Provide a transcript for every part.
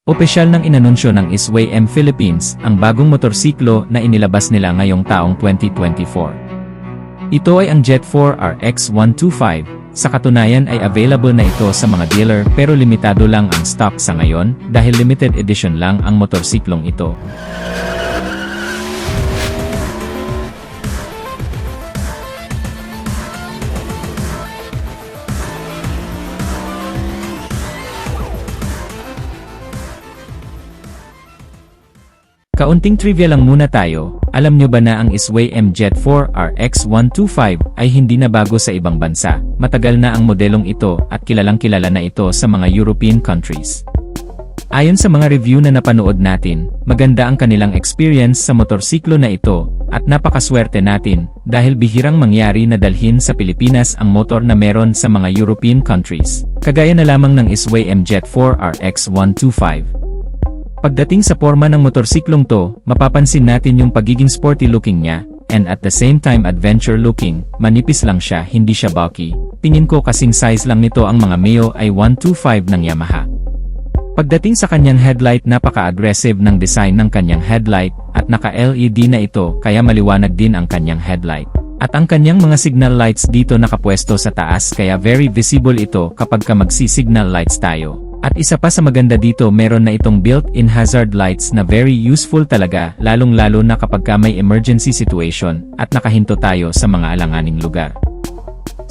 Opisyal ng inanunsyo ng SWAY-M Philippines ang bagong motorsiklo na inilabas nila ngayong taong 2024. Ito ay ang Jet 4 RX 125. Sa katunayan ay available na ito sa mga dealer pero limitado lang ang stock sa ngayon dahil limited edition lang ang motorsiklong ito. Kaunting trivia lang muna tayo, alam nyo ba na ang SWAY-M Jet 4 RX 125 ay hindi na bago sa ibang bansa, matagal na ang modelong ito at kilalang kilala na ito sa mga European countries. Ayon sa mga review na napanood natin, maganda ang kanilang experience sa motorsiklo na ito, at napakaswerte natin, dahil bihirang mangyari na dalhin sa Pilipinas ang motor na meron sa mga European countries, kagaya na lamang ng SWAY-M Jet 4 RX 125. Pagdating sa forma ng motorsiklong to, mapapansin natin yung pagiging sporty looking niya, and at the same time adventure looking, manipis lang siya, hindi siya bulky. Tingin ko kasing size lang nito ang mga Mio ay 125 ng Yamaha. Pagdating sa kanyang headlight, napaka-aggressive ng design ng kanyang headlight, at naka-LED na ito kaya maliwanag din ang kanyang headlight. At ang kanyang mga signal lights dito nakapwesto sa taas kaya very visible ito kapag ka magsi-signal lights tayo. At isa pa sa maganda dito, meron na itong built-in hazard lights na very useful talaga, lalong-lalo na kapag ka may emergency situation at nakahinto tayo sa mga alanganing lugar.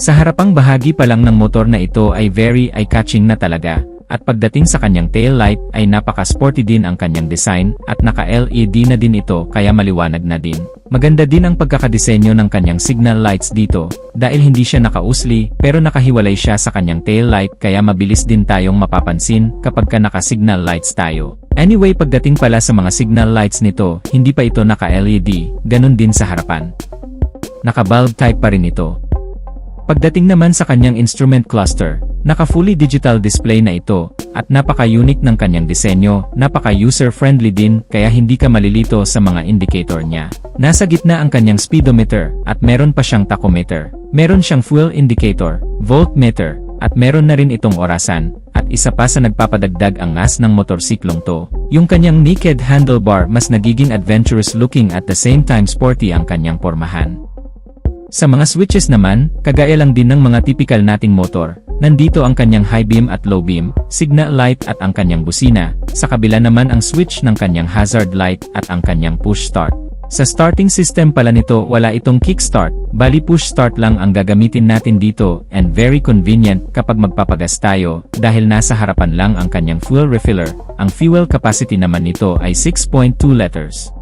Sa harapang bahagi pa lang ng motor na ito ay very eye-catching na talaga, at pagdating sa kanyang tail light ay napaka-sporty din ang kanyang design at naka-LED na din ito kaya maliwanag na din. Maganda din ang pagkakadisenyo ng kanyang signal lights dito, dahil hindi siya nakausli pero nakahiwalay siya sa kanyang tail light kaya mabilis din tayong mapapansin kapag ka naka-signal lights tayo. Anyway, pagdating pala sa mga signal lights nito, hindi pa ito naka-LED, ganun din sa harapan. Naka-bulb type pa rin ito. Pagdating naman sa kanyang instrument cluster, naka-fully digital display na ito, at napaka-unique ng kanyang disenyo, napaka-user-friendly din kaya hindi ka malilito sa mga indicator niya. Nasa gitna ang kanyang speedometer, at meron pa siyang tachometer. Meron siyang fuel indicator, voltmeter, at meron na rin itong orasan, at isa pa sa nagpapadagdag ang ngas ng motorsiklong to. Yung kanyang naked handlebar mas nagiging adventurous looking at the same time sporty ang kanyang pormahan. Sa mga switches naman, kagaya lang din ng mga typical nating motor, nandito ang kanyang high beam at low beam, signal light at ang kanyang busina, sa kabila naman ang switch ng kanyang hazard light at ang kanyang push start. Sa starting system pala nito wala itong kickstart, bali push start lang ang gagamitin natin dito and very convenient kapag magpapagas tayo dahil nasa harapan lang ang kanyang fuel refiller, ang fuel capacity naman nito ay 6.2 liters.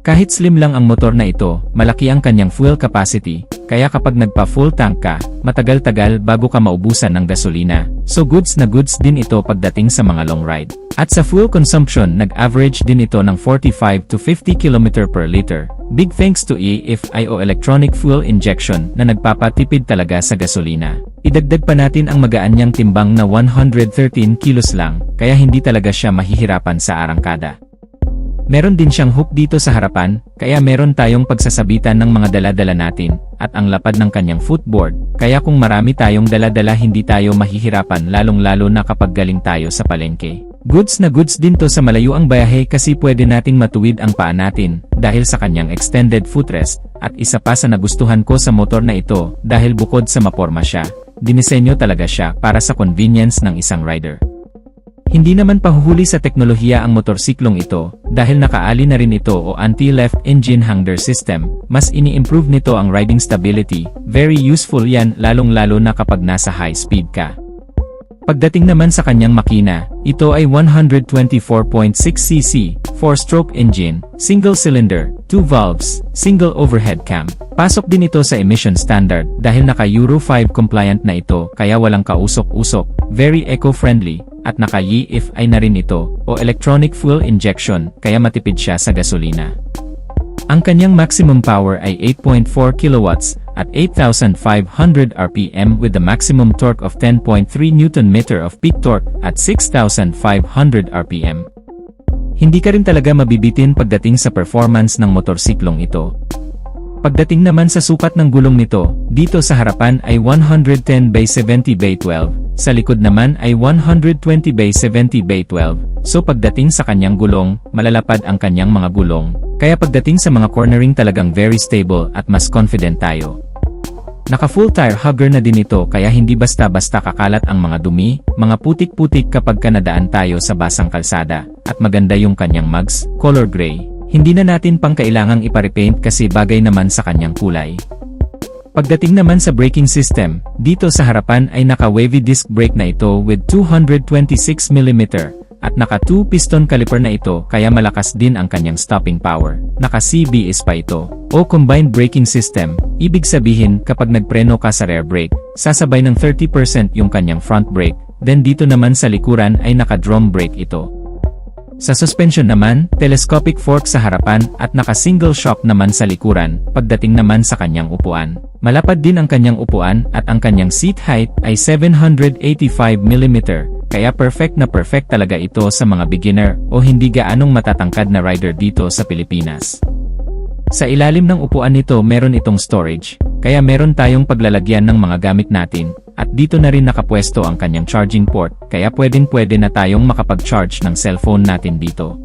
Kahit slim lang ang motor na ito, malaki ang kanyang fuel capacity, kaya kapag nagpa-full tank ka, matagal-tagal bago ka maubusan ng gasolina. So goods na goods din ito pagdating sa mga long ride. At sa fuel consumption, nag-average din ito ng 45 to 50 km per liter. Big thanks to EFI o electronic fuel injection na nagpapatipid talaga sa gasolina. Idagdag pa natin ang magaan niyang timbang na 113 kilos lang, kaya hindi talaga siya mahihirapan sa arangkada. Meron din siyang hook dito sa harapan, kaya meron tayong pagsasabitan ng mga dala-dala natin, at ang lapad ng kanyang footboard, kaya kung marami tayong dala-dala hindi tayo mahihirapan lalong-lalo na kapag galing tayo sa palengke. Goods na goods din to sa malayuang bayahe kasi pwede nating matuwid ang paa natin, dahil sa kanyang extended footrest, at isa pa sa nagustuhan ko sa motor na ito, dahil bukod sa maporma siya, dinisenyo talaga siya para sa convenience ng isang rider. Hindi naman pahuhuli sa teknolohiya ang motorsiklong ito, dahil nakaali na rin ito o anti-left engine hanger system, mas ini-improve nito ang riding stability, very useful yan lalong-lalo na kapag nasa high speed ka. Pagdating naman sa kanyang makina, ito ay 124.6cc, 4-stroke engine, single cylinder, 2 valves, single overhead cam. Pasok din ito sa emission standard dahil naka Euro 5 compliant na ito kaya walang kausok-usok, very eco-friendly, at naka EFI na rin ito o electronic fuel injection kaya matipid siya sa gasolina. Ang kanyang maximum power ay 8.4 kilowatts at 8,500 RPM with the maximum torque of 10.3 Nm of peak torque at 6,500 RPM. Hindi ka rin talaga mabibitin pagdating sa performance ng motorsiklong ito. Pagdating naman sa sukat ng gulong nito, dito sa harapan ay 110/70/12, sa likod naman ay 120/70/12, so pagdating sa kanyang gulong, malalapad ang kanyang mga gulong, kaya pagdating sa mga cornering talagang very stable at mas confident tayo. Naka full tire hugger na din ito kaya hindi basta-basta kakalat ang mga dumi, mga putik-putik kapag kanadaan tayo sa basang kalsada, at maganda yung kanyang mugs, color gray. Hindi na natin pang kailangang iparepaint kasi bagay naman sa kanyang kulay. Pagdating naman sa braking system, dito sa harapan ay naka-wavy disc brake na ito with 226mm, at naka 2 piston caliper na ito kaya malakas din ang kanyang stopping power. Naka CBS pa ito, o combined braking system, ibig sabihin kapag nagpreno ka sa rear brake, sasabay ng 30% yung kanyang front brake, then dito naman sa likuran ay naka drum brake ito. Sa suspension naman, telescopic fork sa harapan at naka-single shock naman sa likuran, pagdating naman sa kanyang upuan. Malapad din ang kanyang upuan at ang kanyang seat height ay 785mm, kaya perfect na perfect talaga ito sa mga beginner o hindi gaanong matatangkad na rider dito sa Pilipinas. Sa ilalim ng upuan nito meron itong storage, kaya meron tayong paglalagyan ng mga gamit natin, at dito na rin nakapwesto ang kanyang charging port, kaya pwedeng-pwede na tayong makapag-charge ng cellphone natin dito.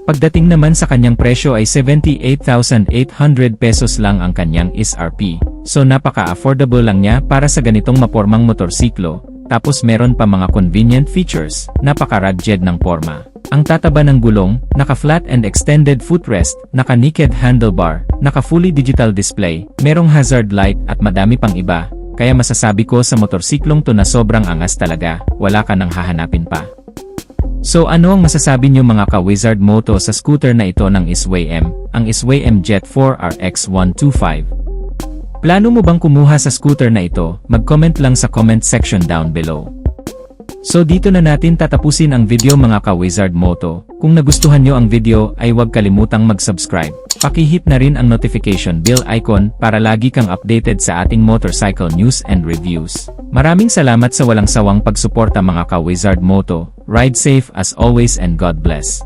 Pagdating naman sa kanyang presyo ay 78,800 pesos lang ang kanyang SRP, so napaka-affordable lang niya para sa ganitong mapormang motorsiklo, tapos meron pa mga convenient features, napaka-rugged ng porma. Ang tataba ng gulong, naka-flat and extended footrest, naka-naked handlebar, naka-fully digital display, merong hazard light at madami pang iba, kaya masasabi ko sa motorsiklong to na sobrang angas talaga, wala ka nang hahanapin pa. So ano ang masasabi nyo mga ka-Wizard Moto sa scooter na ito ng SWAY-M, ang SWAY-M Jet 4 RX125? Plano mo bang kumuha sa scooter na ito? Mag-comment lang sa comment section down below. So dito na natin tatapusin ang video mga ka-Wizard Moto. Kung nagustuhan nyo ang video ay huwag kalimutang mag-subscribe. Pakihit na rin ang notification bell icon para lagi kang updated sa ating motorcycle news and reviews. Maraming salamat sa walang sawang pagsuporta mga ka-Wizard Moto. Ride safe as always and God bless.